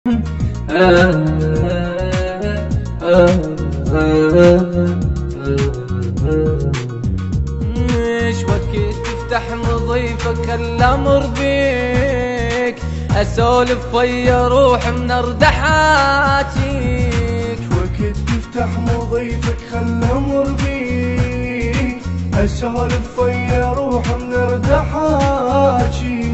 ايش وقت تفتح مضيفك الامر بيك، اسولف ويا روح من اردحاتيك. وقت تفتح مضيفك خل امر بيك، اسولف ويا روح من اردحاتيك.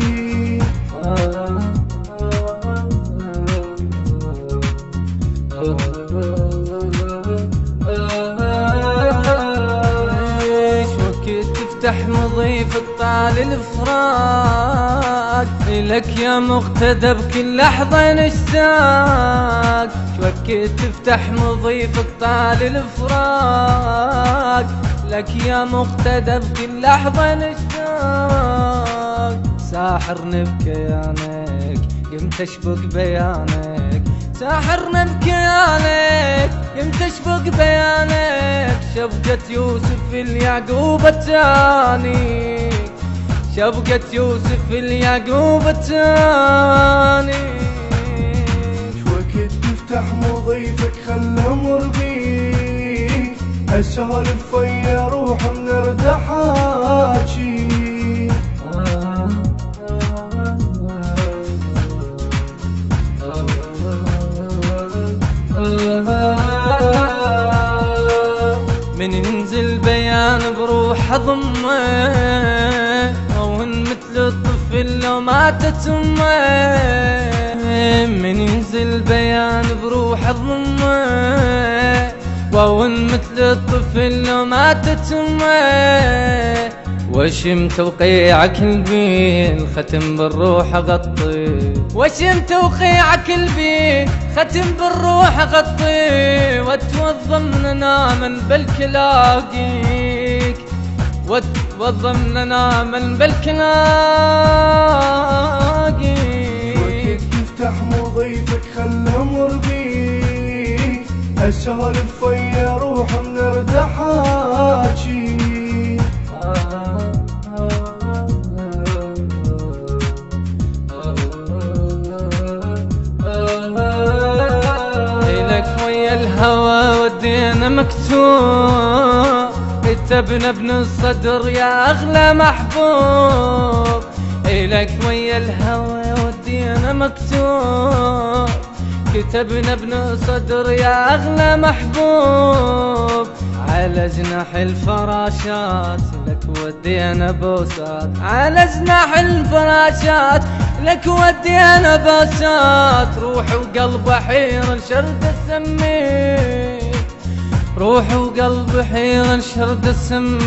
تفتح مضيف الطال الفراق، لك يا مقتدى بكل لحظة نشتاق. وقت تفتح مضيف الطال الفراق، لك يا مقتدى بكل لحظة نشتاق. ساحرني بكيانك قمت اشبك بيانك، ساحرني بكيانك قمت اشبك بيانك. شبقة يوسف اليعقوب التاني، شبقة يوسف اليعقوب التاني. وقت تفتح مضيفك خل امر بيك، اسولف ويا روح من اردحاتي. من ينزل بيان بروح ضمه، وهن مثل الطفل لو ماتت امه. من ينزل بيان بروح ضمه، وهن مثل الطفل لو ماتت امه. وشم توقيعك البين ختم بالروح غطي، وشم توقيعك البين ختم بالروح غطي. واتوضى من نامن بالكلاقيك، واتوضى من نامن بالكلاقيك. وقت تفتح مضيفك خل امر بيك، اسولف ويا روح من اردحاتي. الهوى ودينا مكتوب، كتبنا ابن الصدر يا اغلى محبوب. إلك ويا الهوى ودينا مكتوب، كتبنا ابن الصدر يا اغلى محبوب. على جناح الفراشات لك ودينا بوسات، على جناح الفراشات لك ودينا بوسات. روح وقلب حير الشرد السميك، روح وقلب حير الشرد السميك.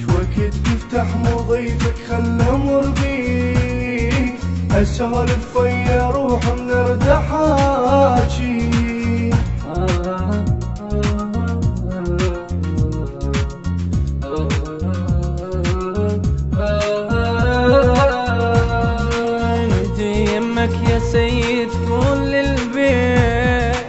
وقت تفتح مضيفك خل امر بيك، اسولف ويا روح من اردحاتي. يا سيد كل البيت،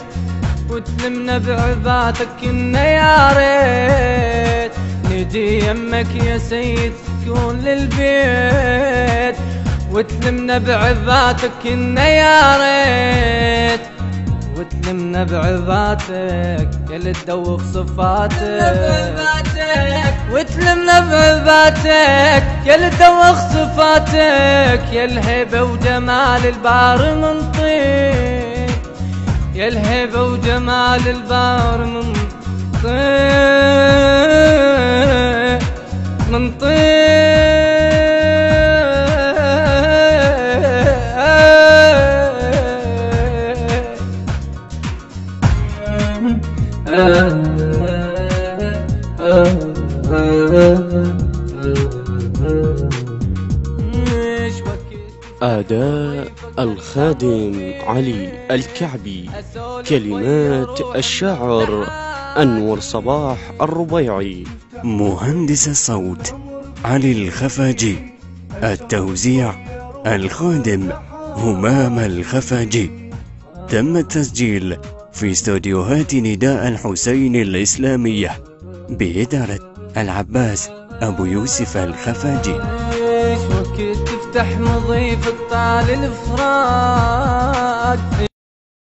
وتلمنا بعباتك كنا يا ريت. نجي يمك يا سيد كل البيت، وتلمنا بعباتك كنا يا ريت. وتلمنا بعباتك يا اللي تدوخ صفاتك، وتلمنا بعباتك يا اللي تدوخ صفاتك. يا الهيبة وجمال البار منطيك، يا الهيبة وجمال البار منطيك منطيك. أداء الخادم علي الكعبي، كلمات الشاعر أنور صباح الربيعي، مهندس الصوت علي الخفاجي، التوزيع الخادم همام الخفاجي. تم التسجيل في استوديوهات نداء الحسين الإسلامية بإدارة العباس أبو يوسف الخفاجي. تفتح مضيف الطال الفراش